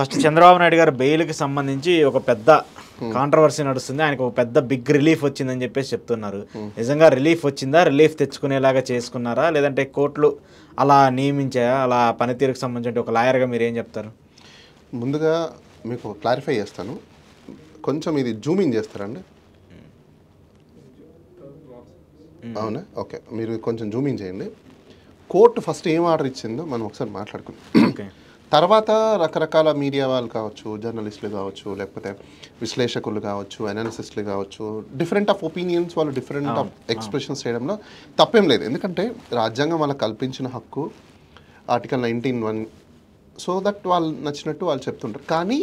First Chandrababu Naidu గారు బెయిల్కి సంబంధించి ఒక పెద్ద కాంట్రవర్సీ నడుస్తుంది. ఆయనకు ఒక పెద్ద బిగ్ రిలీఫ్ వచ్చిందని చెప్పేసి చెప్తున్నారు. నిజంగా రిలీఫ్ వచ్చిందా? రిలీఫ్ తెచ్చుకునేలాగా చేసుకున్నారా, లేదంటే కోర్టులు అలా నియమించాయా? అలా పనితీరుకు సంబంధించి ఒక లాయర్గా మీరు ఏం చెప్తారు? ముందుగా మీకు క్లారిఫై చేస్తాను, కొంచెం ఇది జూమింగ్ చేస్తారండి. అవునా? ఓకే, మీరు కొంచెం జూమింగ్ చేయండి. కోర్టు ఫస్ట్ ఏం ఆర్డర్ ఇచ్చిందో మనం ఒకసారి మాట్లాడుకుందాం. తర్వాత రకరకాల మీడియా వాళ్ళు కావచ్చు, జర్నలిస్టులు కావచ్చు, లేకపోతే విశ్లేషకులు కావచ్చు, అనాలిసిస్టులు కావచ్చు, డిఫరెంట్ ఆఫ్ ఒపీనియన్స్, వాళ్ళు డిఫరెంట్ ఆఫ్ ఎక్స్ప్రెషన్స్ చేయడంలో తప్పేం లేదు. ఎందుకంటే రాజ్యాంగం వాళ్ళకి కల్పించిన హక్కు ఆర్టికల్ 19(1), సో దట్ వాళ్ళు నచ్చినట్టు వాళ్ళు చెప్తుంటారు. కానీ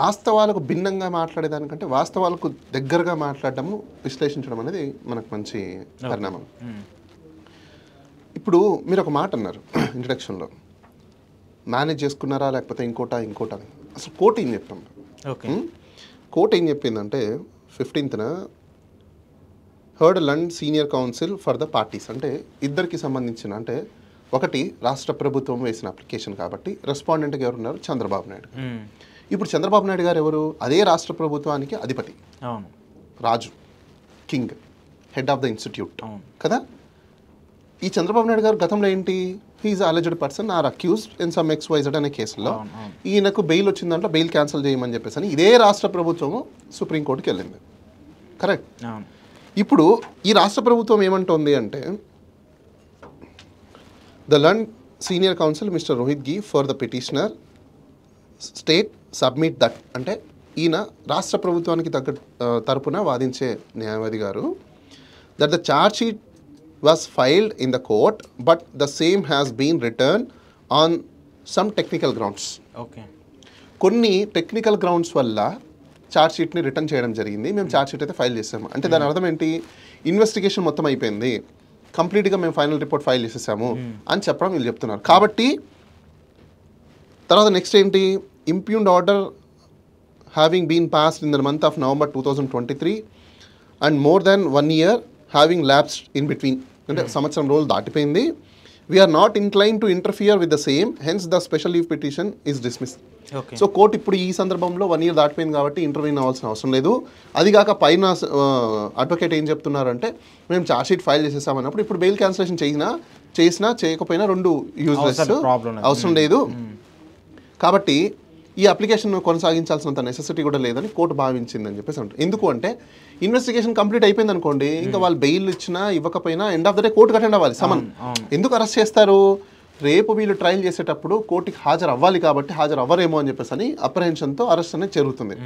వాస్తవాలకు భిన్నంగా మాట్లాడేదానికంటే వాస్తవాలకు దగ్గరగా మాట్లాడటము, విశ్లేషించడం అనేది మనకు మంచి పరిణామం. ఇప్పుడు మీరు ఒక మాట అన్నారు ఇంట్రడక్షన్లో, మేనేజ్ చేసుకున్నారా లేకపోతే ఇంకోటా అని. అసలు కోర్టు ఏం చెప్తాం? కోర్టు ఏం చెప్పిందంటే 15th heard learned senior counsel for the parties, అంటే ఇద్దరికి సంబంధించిన, అంటే ఒకటి రాష్ట్ర ప్రభుత్వం వేసిన అప్లికేషన్ కాబట్టి రెస్పాండెంట్గా ఎవరున్నారు? చంద్రబాబు నాయుడు. ఇప్పుడు చంద్రబాబు నాయుడు గారు ఎవరు? అదే రాష్ట్ర ప్రభుత్వానికి అధిపతి, రాజు, king, head of the institute కదా. ఈ చంద్రబాబు నాయుడు గారు గతంలో ఏంటి? He is alleged person or accused in some XYZ అనే కేసులో ఈయనకు బెయిల్ వచ్చిన దాంట్లో బెయిల్ క్యాన్సిల్ చేయమని చెప్పేసి అని ఇదే రాష్ట్ర ప్రభుత్వము సుప్రీంకోర్టుకి వెళ్ళింది. కరెక్ట్. ఇప్పుడు ఈ రాష్ట్ర ప్రభుత్వం ఏమంటోంది అంటే, the learned senior counsel mister Rohit గి for the petitioner state submit that, అంటే ఈయన రాష్ట్ర ప్రభుత్వానికి తరపున వాదించే న్యాయవాది గారు, that the charge sheet was filed in the court but the same has been returned on some technical grounds. Okay. కొన్ని టెక్నికల్ గ్రౌండ్స్ వల్ల ఛార్జ్ షీట్ని రిటర్న్ చేయడం జరిగింది. మేము ఛార్జ్ షీట్ అయితే ఫైల్ చేసాము. అంటే దాని అర్థం ఏంటి? ఇన్వెస్టిగేషన్ మొత్తం అయిపోయింది, కంప్లీట్గా మేము ఫైనల్ రిపోర్ట్ ఫైల్ చేసేసాము అని చెప్పడం వీళ్ళు చెప్తున్నారు. కాబట్టి తర్వాత నెక్స్ట్ ఏంటి? Impugned order having been passed in the month of November 2023 and more than 1 year having lapsed in between, అంటే సంవత్సరం రోజులు దాటిపోయింది. We are not incline to interfere with the same, hence the special leave petition is dismissed. So court ఇప్పుడు ఈ సందర్భంలో 1 year దాటిపోయింది కాబట్టి intervene అవ్వాల్సిన అవసరం లేదు. అదిగాక పైన అడ్వకేట్ ఏం చెప్తున్నారంటే, మేము ఛార్జ్ షీట్ ఫైల్ చేసేసామన్నప్పుడు ఇప్పుడు బెయిల్ క్యాన్సిలేషన్ చేసినా చేయకపోయినా రెండు యూజ్లెస్, అవసరం లేదు. కాబట్టి ఈ అప్లికేషన్ కొనసాగించాల్సినంత నెసెసిటీ కూడా లేదని కోర్టు భావించిందని చెప్పేసి అంటారు. ఎందుకు అంటే ఇన్వెస్టిగేషన్ కంప్లీట్ అయిపోయింది అనుకోండి, ఇంకా వాళ్ళు బెయిల్ ఇచ్చినా ఇవ్వకపోయినా ఎండ్ ఆఫ్ ద డే కోర్టుకి అటెండ్ అవ్వాలి. సమన్ ఎందుకు అరెస్ట్ చేస్తారు? రేపు వీళ్ళు ట్రయల్ చేసేటప్పుడు కోర్టుకి హాజరు అవ్వాలి కాబట్టి హాజరు అవ్వరేమో అని చెప్పేసి అని అప్రహెన్షన్తో అరెస్ట్ అనేది జరుగుతుంది.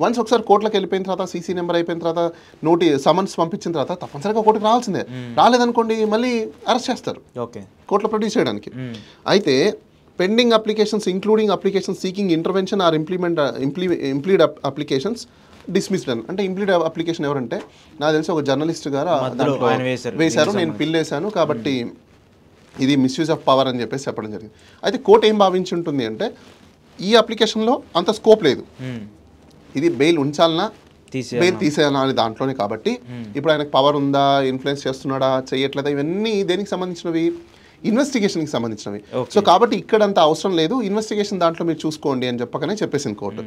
వన్స్ ఒకసారి కోర్టులోకి వెళ్ళిపోయిన తర్వాత, సీసీ నెంబర్ అయిపోయిన తర్వాత, సమన్స్ పంపించిన తర్వాత తప్పనిసరిగా కోర్టుకు రావాల్సిందే. రాలేదనుకోండి మళ్ళీ అరెస్ట్ చేస్తారు కోర్టులో ప్రొడ్యూస్ చేయడానికి. అయితే pending applications including applications seeking intervention or implead applications dismissed అని, అంటే ఇంప్లీడ్ అప్లికేషన్ ఎవరంటే నాకు తెలిసి ఒక జర్నలిస్ట్ గారు వేశారు, నేను పిల్లేశాను కాబట్టి ఇది మిస్యూజ్ ఆఫ్ పవర్ అని చెప్పేసి చెప్పడం జరిగింది. అయితే కోర్టు ఏం భావించి ఉంటుంది అంటే, ఈ అప్లికేషన్లో అంత స్కోప్ లేదు, ఇది బెయిల్ ఉంచాలన్నా బెయిల్ తీసేయాలా అని దాంట్లోనే. కాబట్టి ఇప్పుడు ఆయనకు పవర్ ఉందా, ఇన్ఫ్లుయెన్స్ చేస్తున్నాడా, చేయట్లేదా, ఇవన్నీ దేనికి సంబంధించినవి? ఇన్వెస్టిగేషన్కి సంబంధించినవి. సో కాబట్టి ఇక్కడంత అవసరం లేదు, ఇన్వెస్టిగేషన్ దాంట్లో మీరు చూసుకోండి అని చెప్పకనే చెప్పేసింది కోర్టు.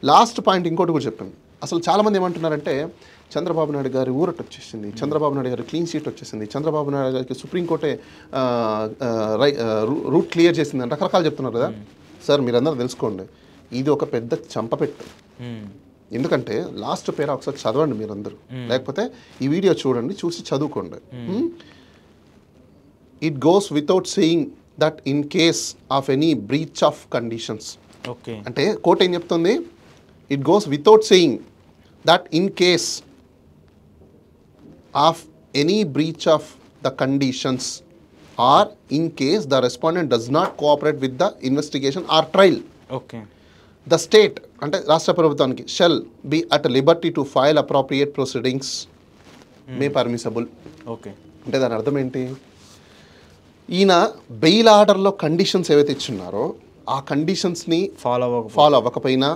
లాస్ట్ పాయింట్ ఇంకోటి కూడా చెప్పింది. అసలు చాలామంది ఏమంటున్నారంటే, చంద్రబాబు నాయుడు గారి ఊరట వచ్చేసింది, చంద్రబాబు నాయుడు గారి క్లీన్ షీట్ వచ్చేసింది, చంద్రబాబు నాయుడు గారికి సుప్రీంకోర్టే రూట్ క్లియర్ చేసింది అని రకరకాలు చెప్తున్నారు కదా. సార్ మీరందరూ తెలుసుకోండి, ఇది ఒక పెద్ద చంపపెట్టు. ఎందుకంటే లాస్ట్ పేర ఒకసారి చదవండి మీరందరూ, లేకపోతే ఈ వీడియో చూడండి, చూసి చదువుకోండి. It goes without saying that in case of any breach of conditions. Okay. అంటే కోర్టు ఏం చెప్తుంది? It goes without saying that in case of any breach of the conditions or in case the respondent does not cooperate with the investigation or trial. Okay. The state, అంటే రాష్ట్ర ప్రభుత్వానికి, shall be at liberty to file appropriate proceedings may permissible. Okay. అంటే దాని అర్థం ఏంటి? ఈయన bail ఆర్డర్లో conditions ఏవైతే ఇచ్చున్నారో ఆ కండిషన్స్ని ఫాలో అవ్వకపోయినా,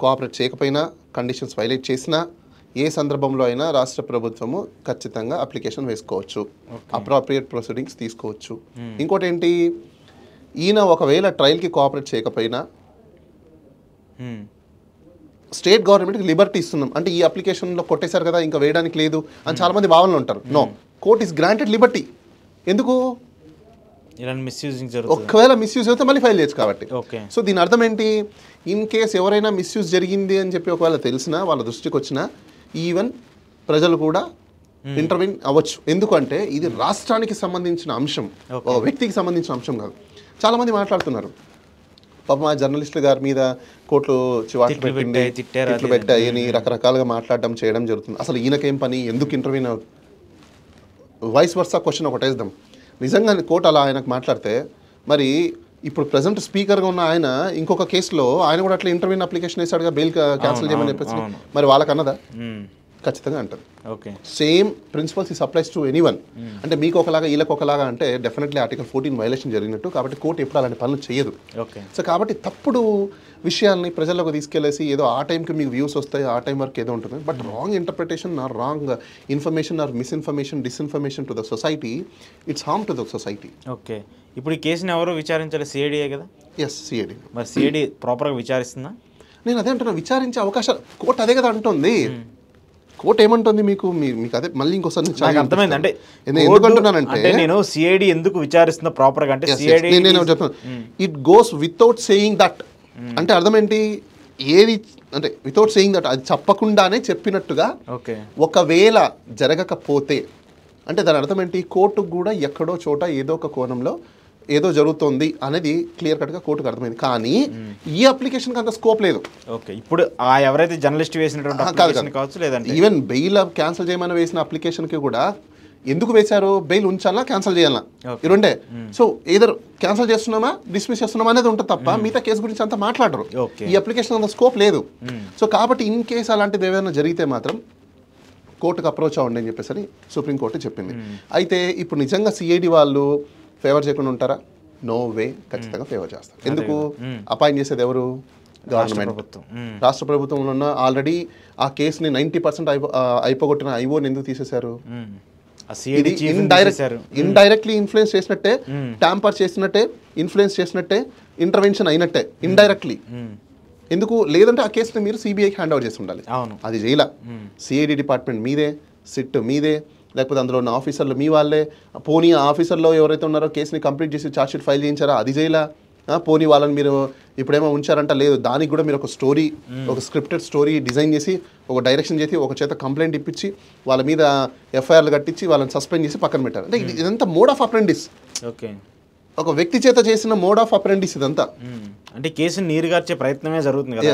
కోఆపరేట్ చేయకపోయినా, కండిషన్స్ వైలేట్ చేసినా ఏ సందర్భంలో అయినా రాష్ట్ర ప్రభుత్వము ఖచ్చితంగా అప్లికేషన్ వేసుకోవచ్చు, అప్రోప్రియేట్ ప్రొసీడింగ్స్ తీసుకోవచ్చు. ఇంకోటి ఏంటి, ఈయన ఒకవేళ ట్రయల్కి కోఆపరేట్ చేయకపోయినా స్టేట్ గవర్నమెంట్కి లిబర్టీ ఇస్తున్నాం అంటే ఈ అప్లికేషన్లో కొట్టేశారు కదా ఇంకా వేయడానికి లేదు అని చాలామంది భావనలు ఉంటారు. No, court is granted liberty. ఎందుకు? ఇలాంటి మిస్యూజింగ్ జరుగుతుంది. ఒకవేళ మిస్యూజ్ అయితే మళ్ళీ ఫైల్ చేయొచ్చు కాబట్టి. ఓకే. సో దీని అర్థం ఏంటి? ఇన్ కేస్ ఎవరైనా మిస్యూజ్ జరిగింది అని చెప్పి ఒకవేళ తెలిసినా వాళ్ళ దృష్టికి వచ్చినా ఈవెన్ ప్రజలు కూడా ఇంటర్వ్యూన్ అవ్వచ్చు. ఎందుకంటే ఇది రాష్ట్రానికి సంబంధించిన అంశం, ఒక వ్యక్తికి సంబంధించిన అంశం కాదు. చాలామంది మాట్లాడుతున్నారు పాపం ఆ జర్నలిస్టుల గారి మీద కోర్టులు చివాట్లు పెట్టింది, తిట్లు పెట్టాయి అని రకరకాలుగా మాట్లాడడం చేయడం జరుగుతుంది. అసలు ఈయనకేం పని, ఎందుకు ఇంటర్వ్యూన్? వాయిస్ వర్సా క్వశ్చన్ ఒకటి వేద్దాం. నిజంగా కోర్టు అలా ఆయనకు మాట్లాడితే మరి ఇప్పుడు ప్రజెంట్ స్పీకర్గా ఉన్న ఆయన ఇంకొక కేసులో ఆయన కూడా అట్లా ఇంటర్వ్యూన్ అప్లికేషన్ వేసాడుగా బెయిల్ క్యాన్సిల్ చేయమని చెప్పేసి. మరి వాళ్ళకన్నదా? ఖచ్చితంగా అంటారు. ఓకే. సేమ్ ప్రిన్సిపల్స్ ఈ సప్లైస్ టు ఎనీవన్. అంటే మీకు ఒకలాగా వీళ్ళకి ఒకలాగా అంటే డెఫినెట్లీ ఆర్టికల్ 14 వైలేషన్ జరిగినట్టు. కాబట్టి కోర్టు ఎప్పుడు అలాంటి పనులు చేయదు. ఓకే. సో కాబట్టి తప్పుడు విషయాల్ని ప్రజల్లోకి తీసుకెళ్లేసి ఏదో ఆ టైంకి మీకు వ్యూస్ వస్తాయి, ఆ టైం వరకు ఏదో ఉంటుంది. But wrong interpretation or wrong information or misinformation, disinformation to the society, it's harm to the society. Okay. ఇప్పుడు ఈ కేసుని ఎవరు విచారించాలి? సిఐడియే కదా? Yes, CID. మరి సిఐడి ప్రాపర్గా విచారిస్తుందా? నేను అదే అంటున్నా, విచారించే అవకాశాలు కోర్టు అదే కదా అంటుంది. కోర్టు ఏమంటుంది మీకు అదే మళ్ళీ ఇంకోసారి నాకు అర్థమైంది. అంటే ఎందుకంటున్నానంటే నేను సిఐడి ఎందుకు విచారిస్తుందో ప్రాపర్గా అంటే సిఐడి నేను చెప్తాను it goes without saying that. అంటే అర్థం ఏంటి? ఏది అంటే వితౌట్ సేయింగ్ దట్, అది చెప్పకుండానే చెప్పినట్టుగా. ఓకే. ఒకవేళ జరగకపోతే అంటే దాని అర్థం ఏంటి? కోర్టుకు కూడా ఎక్కడో చోట ఏదో ఒక కోణంలో ఏదో జరుగుతుంది అనేది క్లియర్ కట్గా కోర్టుకు అర్థమైంది. కానీ ఈ అప్లికేషన్కి అంత స్కోప్ లేదు. ఓకే. ఇప్పుడు ఎవరైతే జర్నలిస్ట్ వేసినటువంటి అప్లికేషన్ కావచ్చు, లేదంటే ఈవెన్ బెయిల్ క్యాన్సిల్ చేయమని వేసిన అప్లికేషన్కి కూడా ఎందుకు వేశారు? బెయిల్ ఉంచాలా, క్యాన్సిల్ చేయాలా, ఈ రెండే. సో ఏదర్ క్యాన్సిల్ చేస్తున్నామా, డిస్మిస్ చేస్తున్నామా అనేది ఉంటుంది తప్ప మిగతా కేసు గురించి అంతా మాట్లాడరు. ఈ అప్లికేషన్ అంత స్కోప్ లేదు. సో కాబట్టి ఇన్ కేసు అలాంటిది ఏదైనా జరిగితే మాత్రం కోర్టుకు అప్రోచ్ అవ్వండి అని చెప్పేసి సుప్రీంకోర్టు చెప్పింది. అయితే ఇప్పుడు నిజంగా సిఐడి వాళ్ళు ఫేవర్ చేయకుండా ఉంటారా? నో వే, ఖచ్చితంగా ఫేవర్ చేస్తారు. ఎందుకు? అపాయింట్ చేసేది ఎవరు? గవర్నమెంట్. రాష్ట్ర ప్రభుత్వంలో ఉన్న ఆల్రెడీ ఆ కేసుని 90% అయిపోగొట్టిన ఐఓని ఎందుకు తీసేశారు? ఇండైరెక్ట్లీ ఇన్ఫ్లుయెన్స్ చేసినట్టే, ట్యాంపర్ చేసినట్టే, ఇన్ఫ్లుయెన్స్ చేసినట్టే, ఇంటర్వెన్షన్ అయినట్టే ఇండైరెక్ట్లీ. ఎందుకు? లేదంటే ఆ కేసుని మీరు సిబిఐకి హ్యాండ్ ఓవర్ చేసి ఉండాలి. అది చేయలా. సిఐడి డిపార్ట్మెంట్ మీదే, సిట్ మీదే, లేకపోతే అందులో ఉన్న ఆఫీసర్లు మీ వాళ్ళే. పోనీ ఆ ఆఫీసర్లో ఎవరైతే ఉన్నారో కేసుని కంప్లీట్ చేసి ఛార్జ్షీట్ ఫైల్ చేయించారా? అది చేయలా. పోనీ వాళ్ళని మీరు ఇప్పుడేమో ఉంచారంట, లేదు దానికి కూడా మీరు ఒక స్టోరీ, ఒక స్క్రిప్టెడ్ స్టోరీ డిజైన్ చేసి, ఒక డైరెక్షన్ చేసి, ఒక చేత కంప్లైంట్ ఇప్పించి, వాళ్ళ మీద ఎఫ్ఐఆర్లు కట్టించి వాళ్ళని సస్పెండ్ చేసి పక్కన పెట్టారు. అంటే ఇదంతా మోడ్ ఆఫ్ అప్రెంటిస్. ఓకే. ఒక వ్యక్తి చేత చేసిన మోడ్ ఆఫ్ అప్రెంటిస్ ఇదంతా. అంటే కేసుని నీరుగార్చే ప్రయత్నమే జరుగుతుంది కదా.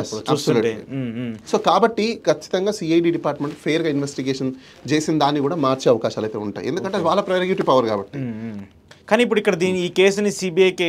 సో కాబట్టి ఖచ్చితంగా సిఐడి డిపార్ట్మెంట్ ఫెయిర్గా ఇన్వెస్టిగేషన్ చేసిన దాన్ని కూడా మార్చే అవకాశాలు అయితే ఉంటాయి. ఎందుకంటే వాళ్ళ ప్రైవేట్ పవర్ కాబట్టి. కానీ ఇప్పుడు ఇక్కడ ఈ కేసుని సిబిఐకి